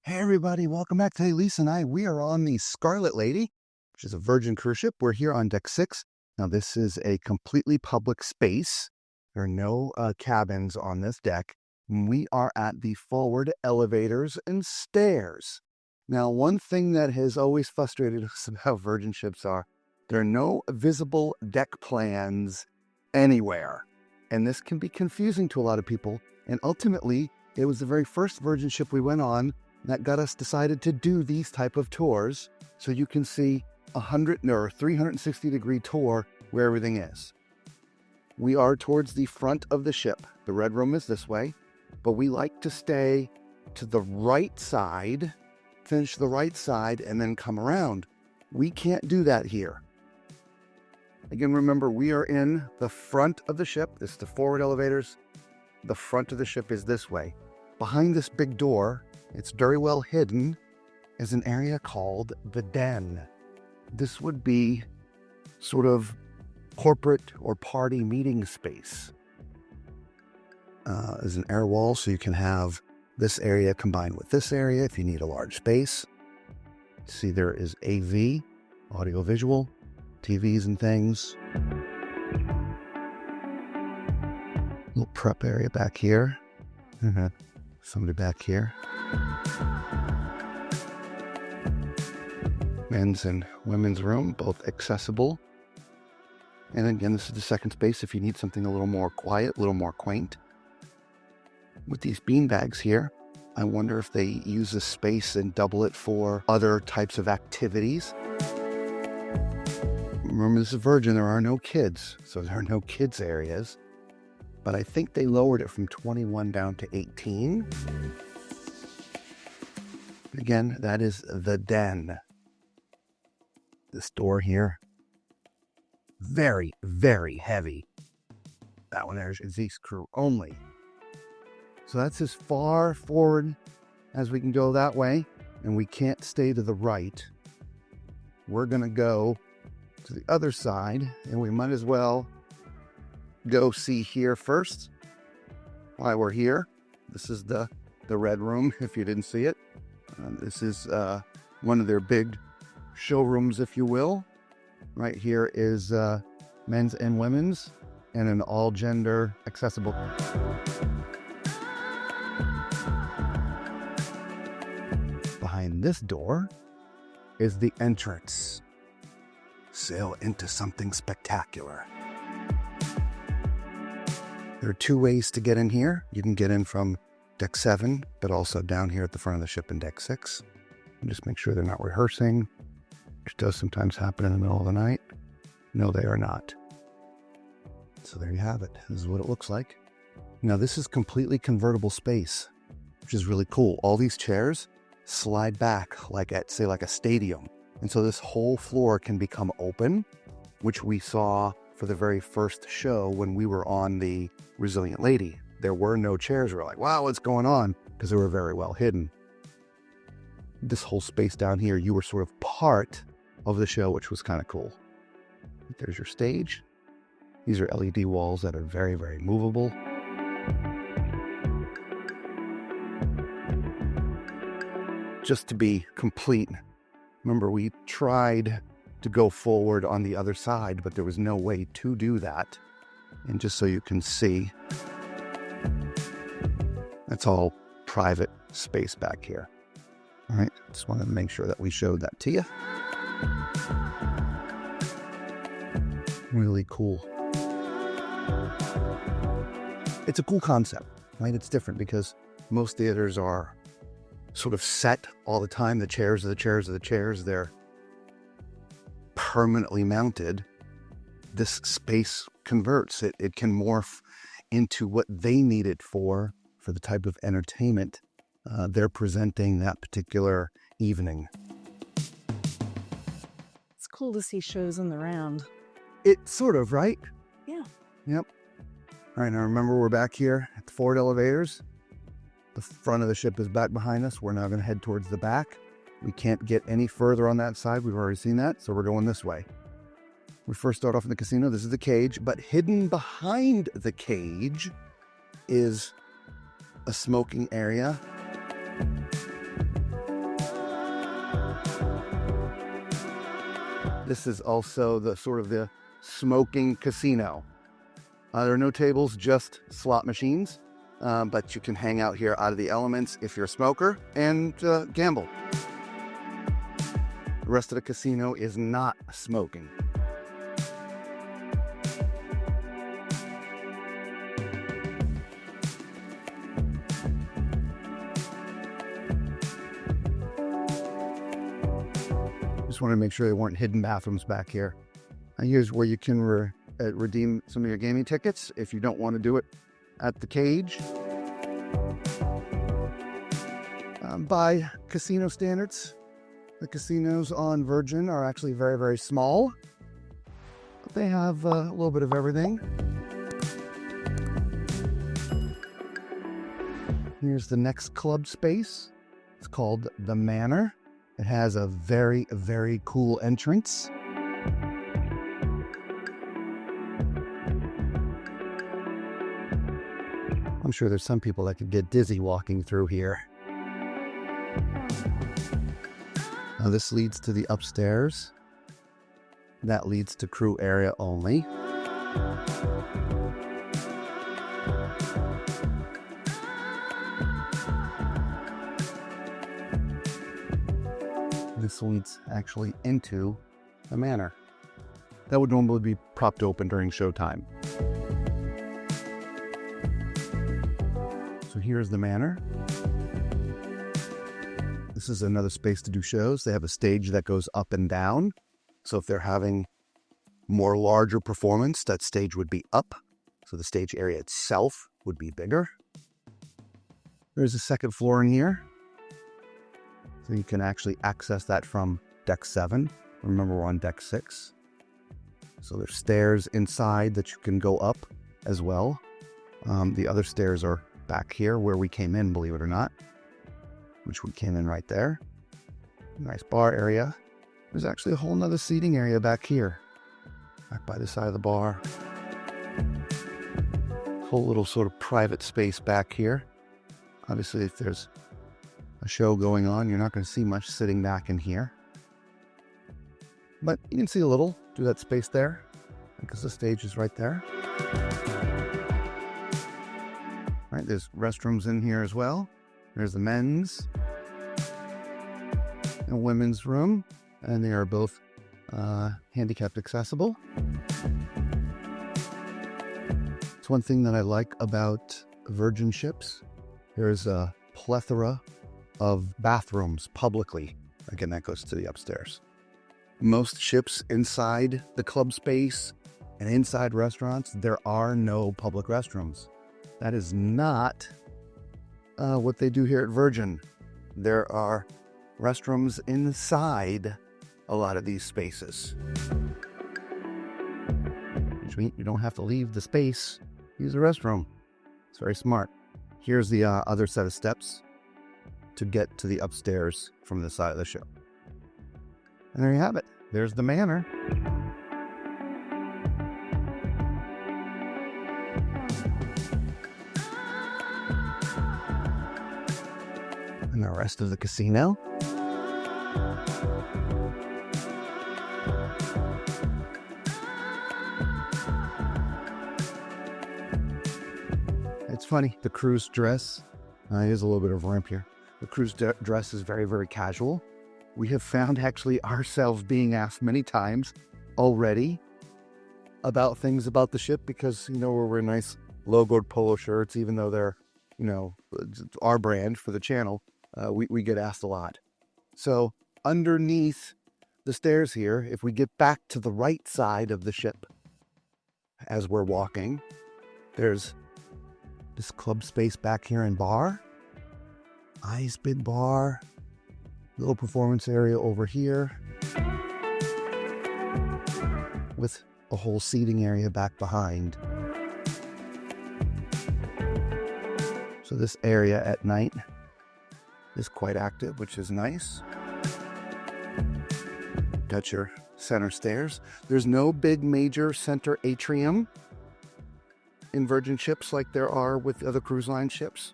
Hey everybody, welcome back. Today Lisa and we are on the Scarlet Lady, which is a Virgin cruise ship. We're here on deck 6. Now this is a completely public space. There are no cabins on this deck. We are at the forward elevators and stairs. Now one thing that has always frustrated us about Virgin ships are there are no visible deck plans anywhere. And this can be confusing to a lot of people. And ultimately, it was the very first Virgin ship we went on that got us decided to do these type of tours, so you can see 360 degree tour where everything is. We are towards the front of the ship. The red room is this way, but we like to stay to the right side, finish the right side, and then come around. We can't do that here. Again, remember, we are in the front of the ship. This is the forward elevators. The front of the ship is this way. Behind this big door, it's very well hidden, is an area called the den. This would be sort of corporate or party meeting space. There's an air wall, so you can have this area combined with this area if you need a large space. See, there is AV, audio visual, TVs and things. Little prep area back here. Somebody back here. Men's and women's room, both accessible. And again, this is the second space if you need something a little more quiet, a little more quaint. With these bean bags here, I wonder if they use this space and double it for other types of activities. Remember, this is Virgin, there are no kids, so there are no kids areas. But I think they lowered it from 21 down to 18. Again, that is the den. This door here, very, very heavy. That one there is Zeke's crew only. So that's as far forward as we can go that way, and we can't stay to the right. We're gonna go to the other side, and we might as well go see here first. While we're here, this is the red room, if you didn't see it. This is one of their big showrooms, if you will. Right here is men's and women's, and an all-gender accessible. Behind this door is the entrance. Sail into something spectacular. There are two ways to get in here. You can get in from deck 7, but also down here at the front of the ship in deck 6. And just make sure they're not rehearsing, which does sometimes happen in the middle of the night. No, they are not. So there you have it. This is what it looks like. Now this is completely convertible space, which is really cool. All these chairs slide back like at, say, like a stadium. And so this whole floor can become open, which we saw for the very first show when we were on the Resilient Lady. There were no chairs. We were like, wow, what's going on? Because they were very well hidden. This whole space down here, you were sort of part of the show, which was kind of cool. There's your stage. These are LED walls that are very, very movable. Just to be complete, remember, we tried to go forward on the other side, but there was no way to do that. And just so you can see, that's all private space back here. All right, just wanted to make sure that we showed that to you. Really cool. It's a cool concept, right? It's different because most theaters are sort of set all the time. The chairs are the chairs are the chairs. They're permanently mounted. This space converts. It can morph into what they need it for the type of entertainment they're presenting that particular evening. It's cool to see shows in the round. It's sort of, right? Yeah. Yep. All right, now remember, we're back here at the forward elevators. The front of the ship is back behind us. We're now going to head towards the back. We can't get any further on that side. We've already seen that, so we're going this way. We first start off in the casino. This is the cage, but hidden behind the cage is a smoking area. This is also the sort of the smoking casino. There are no tables, just slot machines, but you can hang out here out of the elements if you're a smoker and gamble. The rest of the casino is not smoking. Just wanted to make sure there weren't hidden bathrooms back here. And here's where you can redeem some of your gaming tickets if you don't want to do it at the cage. By casino standards, the casinos on Virgin are actually very, very small. But they have a little bit of everything. Here's the next club space. It's called the Manor. It has a very, very cool entrance. I'm sure there's some people that could get dizzy walking through here. Now this leads to the upstairs. That leads to crew area only. This leads actually into the manor. That would normally be propped open during showtime. So here's the manor. This is another space to do shows. They have a stage that goes up and down. So if they're having more larger performance, that stage would be up. So the stage area itself would be bigger. There's a second floor in here. So you can actually access that from deck 7. Remember, we're on deck 6. So there's stairs inside that you can go up as well. The other stairs are back here where we came in, believe it or not, which we came in right there. Nice bar area. There's actually a whole nother seating area back here, back by the side of the bar. Whole little sort of private space back here. Obviously, if there's a show going on, you're not going to see much sitting back in here. But you can see a little through that space there, because the stage is right there. Right, there's restrooms in here as well. There's the men's and women's room, and they are both handicapped accessible. It's one thing that I like about Virgin ships. There's a plethora of bathrooms publicly. Again, that goes to the upstairs. Most ships inside the club space and inside restaurants, there are no public restrooms. That is not what they do here at Virgin. There are restrooms inside a lot of these spaces, which means you don't have to leave the space, use the restroom. It's very smart. Here's the other set of steps to get to the upstairs from the side of the ship. And there you have it. There's the manor. And the rest of the casino. It's funny, the crew's dress, here's a little bit of ramp here. The crew's dress is very, very casual. We have found actually ourselves being asked many times already about things about the ship because, you know, we're wearing nice logoed polo shirts, even though they're, you know, our brand for the channel, we get asked a lot. So underneath the stairs here, if we get back to the right side of the ship as we're walking, there's this club space back here and bar. Ice bid bar, little performance area over here with a whole seating area back behind. So this area at night is quite active, which is nice. Got your center stairs. There's no big major center atrium in Virgin ships like there are with other cruise line ships.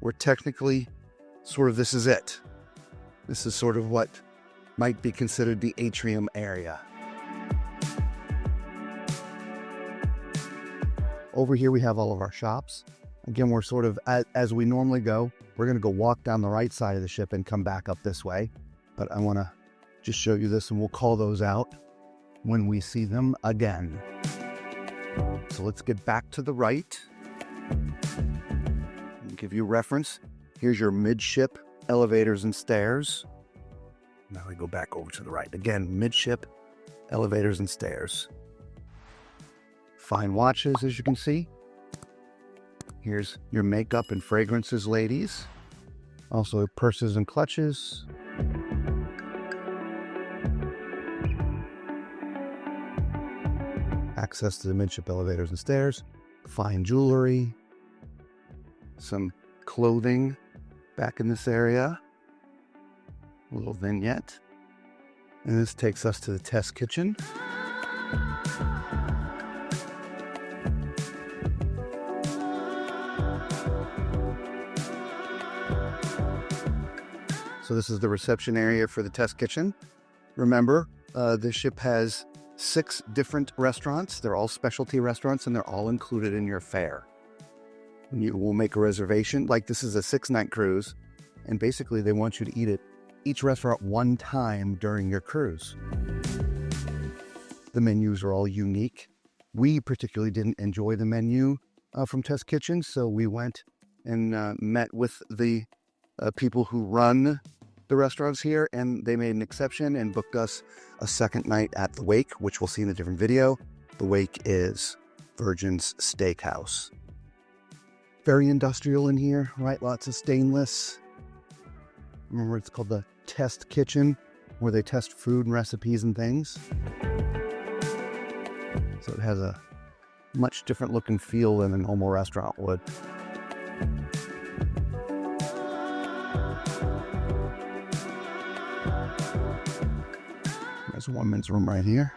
We're technically sort of, this is it. This is sort of what might be considered the atrium area. Over here we have all of our shops. Again, we're sort of, as we normally go, we're going to go walk down the right side of the ship and come back up this way. But I want to just show you this, and we'll call those out when we see them again. So let's get back to the right. I'll give you a reference. Here's your midship elevators and stairs. Now we go back over to the right. Again, midship elevators and stairs. Fine watches, as you can see. Here's your makeup and fragrances, ladies. Also purses and clutches. Access to the midship elevators and stairs. Fine jewelry. Some clothing back in this area. A little vignette. And this takes us to the test kitchen. So this is the reception area for the test kitchen. Remember, the ship has 6 different restaurants. They're all specialty restaurants, and they're all included in your fare. You will make a reservation. Like, this is a 6-night cruise, and basically they want you to eat at each restaurant one time during your cruise. The menus are all unique. We particularly didn't enjoy the menu from Test Kitchen, so we went and met with the people who run the restaurants here, and they made an exception and booked us a second night at the Wake, which we'll see in a different video. The Wake is Virgin's Steakhouse. Very industrial in here, right? Lots of stainless. Remember, it's called the Test Kitchen, where they test food and recipes and things. So it has a much different look and feel than a normal restaurant would. There's a women's room right here.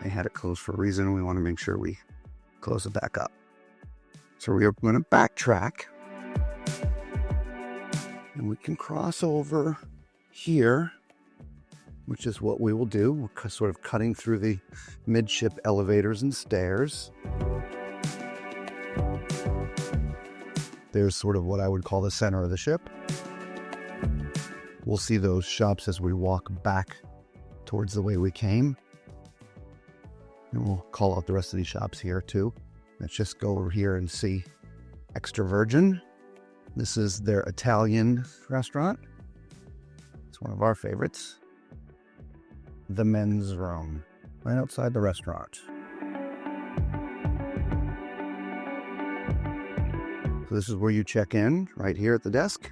They had it closed for a reason. We want to make sure we close it back up. So we are going to backtrack. And we can cross over here, which is what we will do. We're sort of cutting through the midship elevators and stairs. There's sort of what I would call the center of the ship. We'll see those shops as we walk back towards the way we came. And we'll call out the rest of these shops here too. Let's just go over here and see Extra Virgin. This is their Italian restaurant. It's one of our favorites. The men's room, right outside the restaurant. So this is where you check in, right here at the desk.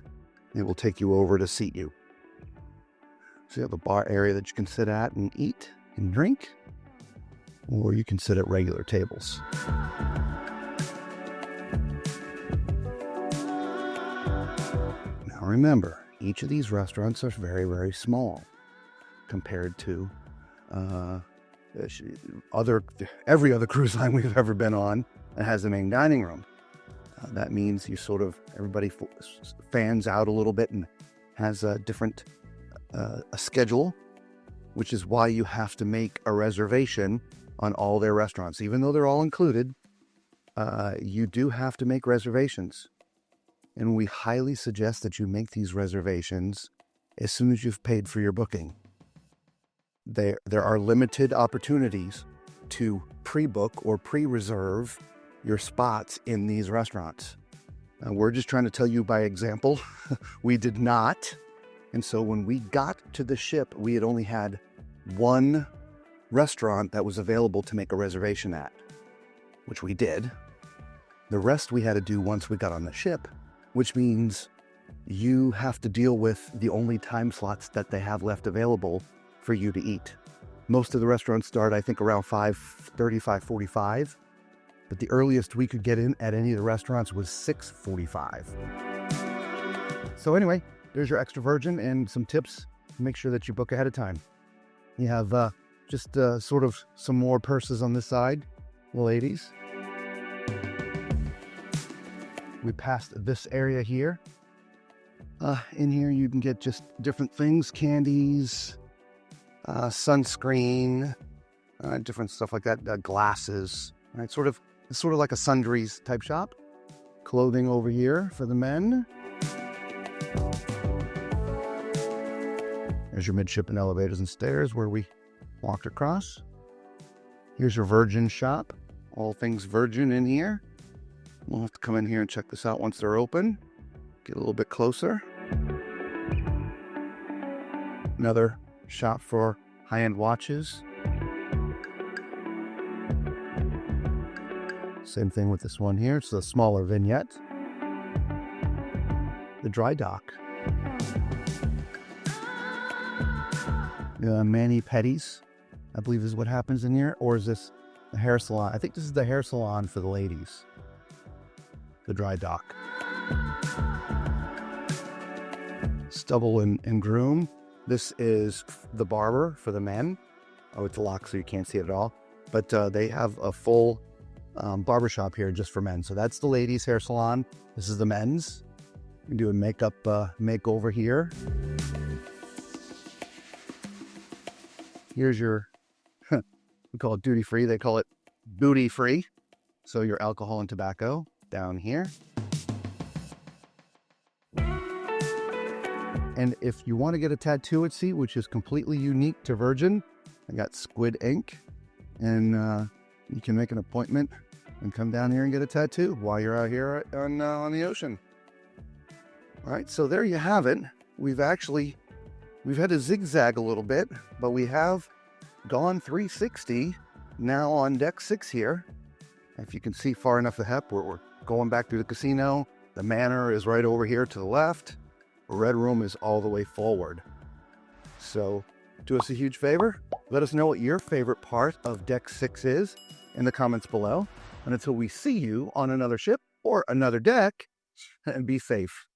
It will take you over to seat you. So you have a bar area that you can sit at and eat and drink, or you can sit at regular tables. Now remember, each of these restaurants are very, very small compared to every other cruise line we've ever been on that has a main dining room. That means you sort of, everybody fans out a little bit and has a different a schedule, which is why you have to make a reservation on all their restaurants. Even though they're all included, you do have to make reservations. And we highly suggest that you make these reservations as soon as you've paid for your booking. There are limited opportunities to pre-book or pre-reserve your spots in these restaurants. We're just trying to tell you by example. We did not. And so when we got to the ship, we had only had one restaurant that was available to make a reservation at, which we did. The rest we had to do once we got on the ship, which means you have to deal with the only time slots that they have left available for you to eat. Most of the restaurants start, I think, around 5:30, 5:45. But the earliest we could get in at any of the restaurants was 6:45. So anyway, there's your Extra Virgin and some tips. Make sure that you book ahead of time. You have just sort of some more purses on this side, ladies. We passed this area here. In here, you can get just different things, candies, sunscreen, different stuff like that, glasses, right? It's sort of like a sundries type shop. Clothing over here for the men. There's your midshipman elevators and stairs where we walked across. Here's your Virgin shop. All things Virgin in here. We'll have to come in here and check this out once they're open. Get a little bit closer. Another shop for high-end watches. Same thing with this one here. It's a smaller vignette. The dry dock. Mani-pedis, I believe is what happens in here. Or is this the hair salon? I think this is the hair salon for the ladies. The dry dock. Stubble and groom. This is the barber for the men. Oh, it's locked so you can't see it at all. But they have a full barbershop here just for men. So that's the ladies' hair salon. This is the men's. You can do a makeup makeover here. Here's your, we call it duty free. They call it booty free. So your alcohol and tobacco down here. And if you want to get a tattoo at sea, which is completely unique to Virgin, I got squid ink, and you can make an appointment and come down here and get a tattoo while you're out here on the ocean. All right, so there you have it. We've had to zigzag a little bit, but we have gone 360 now on deck 6 here. If you can see far enough ahead, we're going back through the casino. The manor is right over here to the left. The red room is all the way forward. So do us a huge favor. Let us know what your favorite part of deck 6 is in the comments below. And until we see you on another ship or another deck, and be safe.